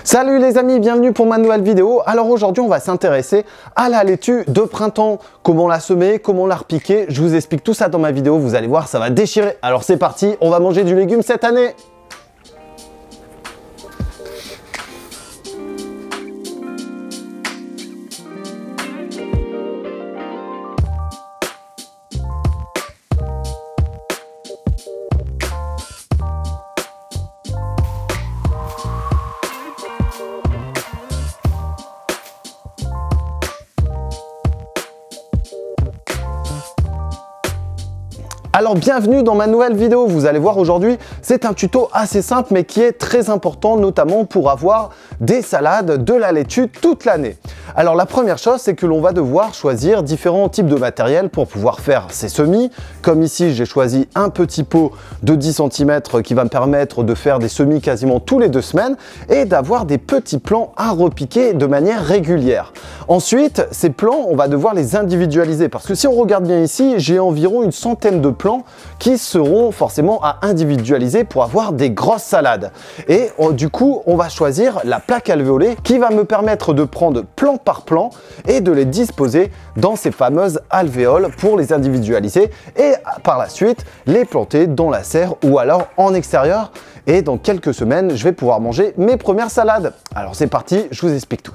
Salut les amis, bienvenue pour ma nouvelle vidéo. Alors aujourd'hui on va s'intéresser à la laitue de printemps. Comment la semer, comment la repiquer. Je vous explique tout ça dans ma vidéo, vous allez voir ça va déchirer. Alors c'est parti, on va manger du légume cette année. Alors bienvenue dans ma nouvelle vidéo, vous allez voir aujourd'hui, c'est un tuto assez simple mais qui est très important notamment pour avoir des salades de la laitue toute l'année. Alors la première chose c'est que l'on va devoir choisir différents types de matériel pour pouvoir faire ces semis. Comme ici j'ai choisi un petit pot de 10 cm qui va me permettre de faire des semis quasiment tous les 2 semaines et d'avoir des petits plants à repiquer de manière régulière. Ensuite ces plants on va devoir les individualiser parce que si on regarde bien ici j'ai environ une centaine de plants qui seront forcément à individualiser pour avoir des grosses salades. Et du coup, on va choisir la plaque alvéolée qui va me permettre de prendre plan par plan et de les disposer dans ces fameuses alvéoles pour les individualiser et par la suite les planter dans la serre ou alors en extérieur. Et dans quelques semaines, je vais pouvoir manger mes premières salades. Alors c'est parti, je vous explique tout.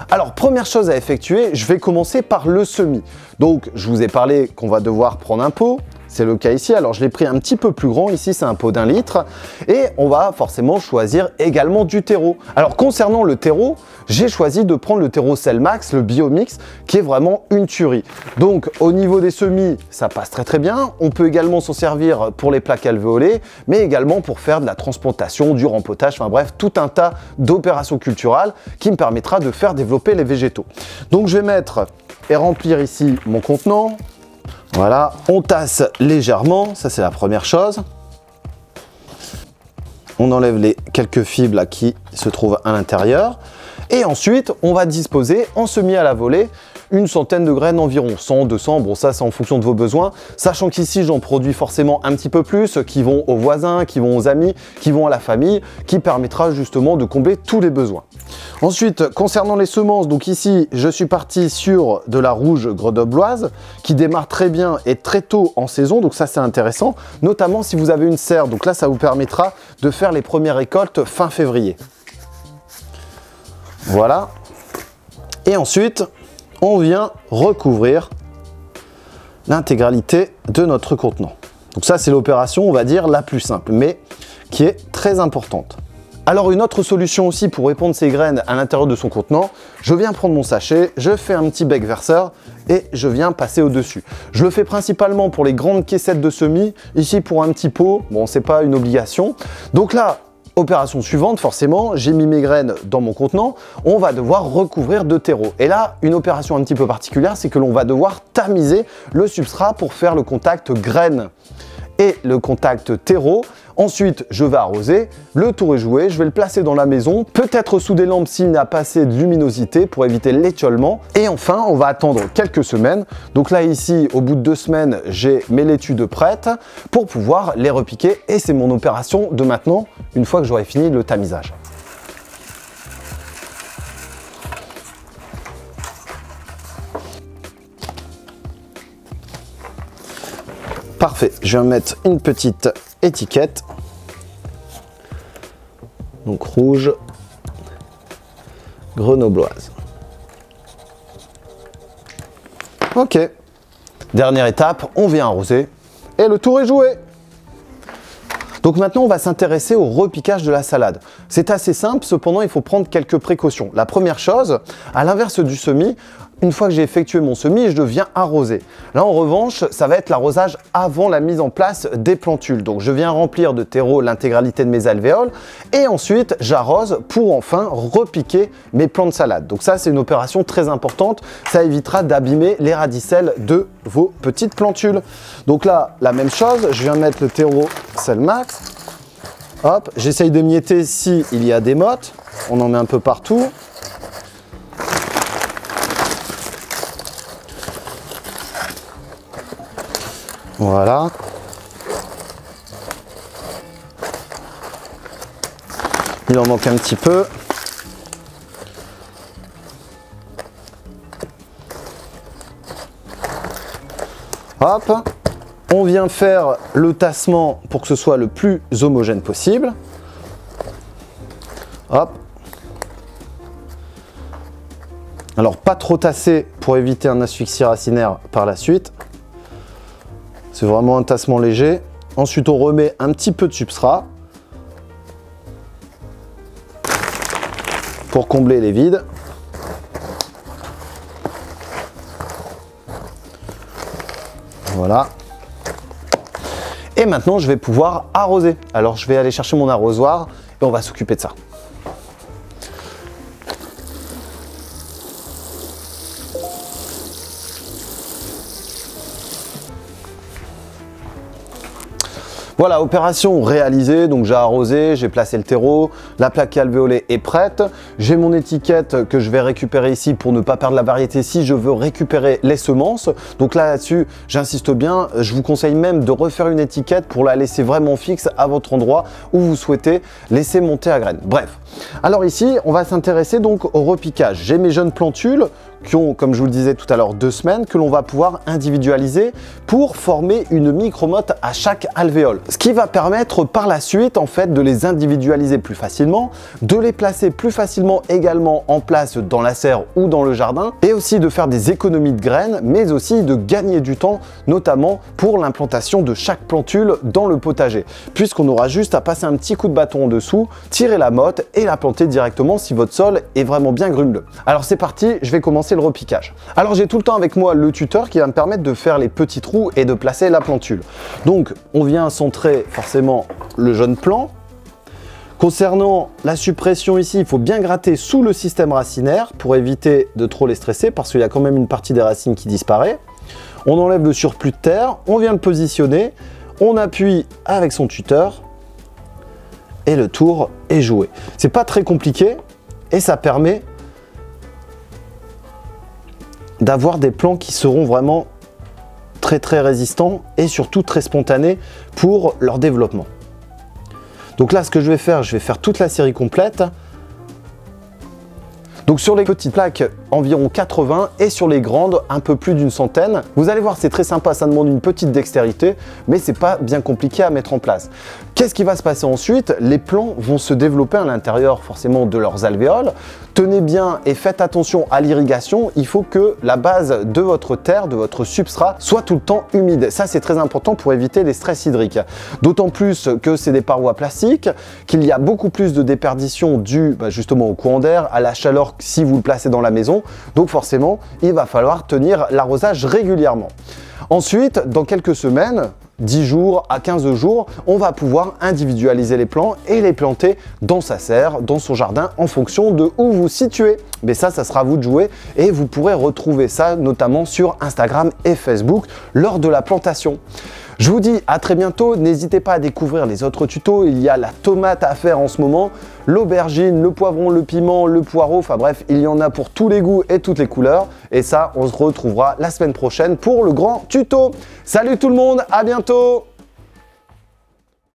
Alors première chose à effectuer, je vais commencer par le semis. Donc je vous ai parlé qu'on va devoir prendre un pot. C'est le cas ici, alors je l'ai pris un petit peu plus grand, ici c'est un pot d'1 litre et on va forcément choisir également du terreau. Alors concernant le terreau, j'ai choisi de prendre le terreau Selmax, le Biomix, qui est vraiment une tuerie. Donc au niveau des semis, ça passe très bien. On peut également s'en servir pour les plaques alvéolées, mais également pour faire de la transplantation, du rempotage, enfin bref, tout un tas d'opérations culturales qui me permettra de faire développer les végétaux. Donc je vais mettre et remplir ici mon contenant. Voilà, on tasse légèrement, ça c'est la première chose. On enlève les quelques fibres là, qui se trouvent à l'intérieur. Et ensuite, on va disposer en semis à la volée une centaine de graines environ, 100, 200, bon ça c'est en fonction de vos besoins, sachant qu'ici j'en produis forcément un petit peu plus, qui vont aux voisins, qui vont aux amis, qui vont à la famille, qui permettra justement de combler tous les besoins. Ensuite, concernant les semences, donc ici je suis parti sur de la rouge grenobloise, qui démarre très bien et très tôt en saison, donc ça c'est intéressant, notamment si vous avez une serre, donc là ça vous permettra de faire les premières récoltes fin février. Voilà, et ensuite, on vient recouvrir l'intégralité de notre contenant. Donc ça, c'est l'opération, on va dire, la plus simple, mais qui est très importante. Alors une autre solution aussi pour répandre ces graines à l'intérieur de son contenant, je viens prendre mon sachet, je fais un petit bec verseur et je viens passer au-dessus. Je le fais principalement pour les grandes caissettes de semis, ici pour un petit pot, bon c'est pas une obligation. Donc là, opération suivante, forcément, j'ai mis mes graines dans mon contenant, on va devoir recouvrir de terreau. Et là, une opération un petit peu particulière, c'est que l'on va devoir tamiser le substrat pour faire le contact graines et le contact terreau. Ensuite, je vais arroser, le tour est joué, je vais le placer dans la maison, peut-être sous des lampes s'il n'y a pas assez de luminosité pour éviter l'étiolement. Et enfin, on va attendre quelques semaines. Donc là, ici, au bout de 2 semaines, j'ai mes laitues de prêtes pour pouvoir les repiquer. Et c'est mon opération de maintenant, une fois que j'aurai fini le tamisage. Parfait, je vais mettre une petite étiquette. Donc rouge grenobloise. Ok. Dernière étape, on vient arroser et le tour est joué. Donc maintenant, on va s'intéresser au repiquage de la salade. C'est assez simple, cependant, il faut prendre quelques précautions. La première chose, à l'inverse du semis, une fois que j'ai effectué mon semis, je viens arroser. Là, en revanche, ça va être l'arrosage avant la mise en place des plantules. Donc, je viens remplir de terreau l'intégralité de mes alvéoles et ensuite, j'arrose pour enfin repiquer mes plants de salade. Donc ça, c'est une opération très importante. Ça évitera d'abîmer les radicelles de vos petites plantules. Donc là, la même chose, je viens mettre le terreau Selmax. Hop, j'essaye de mietter s'il y a des mottes. On en met un peu partout. Voilà. Il en manque un petit peu. Hop, on vient faire le tassement pour que ce soit le plus homogène possible. Hop. Alors pas trop tasser pour éviter un asphyxie racinaire par la suite. C'est vraiment un tassement léger. Ensuite on remet un petit peu de substrat pour combler les vides. Voilà. Et maintenant, je vais pouvoir arroser. Alors, je vais aller chercher mon arrosoir et on va s'occuper de ça. Voilà, opération réalisée, donc j'ai arrosé, j'ai placé le terreau, la plaque alvéolée est prête. J'ai mon étiquette que je vais récupérer ici pour ne pas perdre la variété si je veux récupérer les semences. Donc là-dessus, j'insiste bien, je vous conseille même de refaire une étiquette pour la laisser vraiment fixe à votre endroit où vous souhaitez laisser monter à graines. Bref, alors ici, on va s'intéresser donc au repiquage. J'ai mes jeunes plantules qui ont, comme je vous le disais tout à l'heure, 2 semaines, que l'on va pouvoir individualiser pour former une micromotte à chaque alvéole. Ce qui va permettre par la suite en fait de les individualiser plus facilement, de les placer plus facilement également en place dans la serre ou dans le jardin, et aussi de faire des économies de graines, mais aussi de gagner du temps, notamment pour l'implantation de chaque plantule dans le potager, puisqu'on aura juste à passer un petit coup de bâton en dessous, tirer la motte et la planter directement si votre sol est vraiment bien grumeleux. Alors c'est parti, je vais commencer le repiquage. Alors j'ai tout le temps avec moi le tuteur qui va me permettre de faire les petits trous et de placer la plantule. Donc on vient centrer forcément le jeune plant. Concernant la suppression ici, il faut bien gratter sous le système racinaire pour éviter de trop les stresser parce qu'il y a quand même une partie des racines qui disparaît. On enlève le surplus de terre, on vient le positionner, on appuie avec son tuteur et le tour est joué. C'est pas très compliqué et ça permet d'avoir des plants qui seront vraiment très résistants et surtout très spontanés pour leur développement. Donc là, ce que je vais faire toute la série complète. Donc sur les petites plaques, environ 80 et sur les grandes, un peu plus d'une centaine. Vous allez voir, c'est très sympa, ça demande une petite dextérité, mais c'est pas bien compliqué à mettre en place. Qu'est-ce qui va se passer ensuite? Les plants vont se développer à l'intérieur forcément de leurs alvéoles. Tenez bien et faites attention à l'irrigation. Il faut que la base de votre terre, de votre substrat, soit tout le temps humide. Ça, c'est très important pour éviter les stress hydriques. D'autant plus que c'est des parois plastiques, qu'il y a beaucoup plus de déperdition due justement au courant d'air, à la chaleur si vous le placez dans la maison. Donc forcément, il va falloir tenir l'arrosage régulièrement. Ensuite, dans quelques semaines, 10 jours à 15 jours, on va pouvoir individualiser les plants et les planter dans sa serre, dans son jardin, en fonction de où vous situez. Mais ça sera à vous de jouer et vous pourrez retrouver ça notamment sur Instagram et Facebook lors de la plantation. Je vous dis à très bientôt, n'hésitez pas à découvrir les autres tutos, il y a la tomate à faire en ce moment, l'aubergine, le poivron, le piment, le poireau, enfin bref, il y en a pour tous les goûts et toutes les couleurs. Et ça, on se retrouvera la semaine prochaine pour le grand tuto. Salut tout le monde, à bientôt!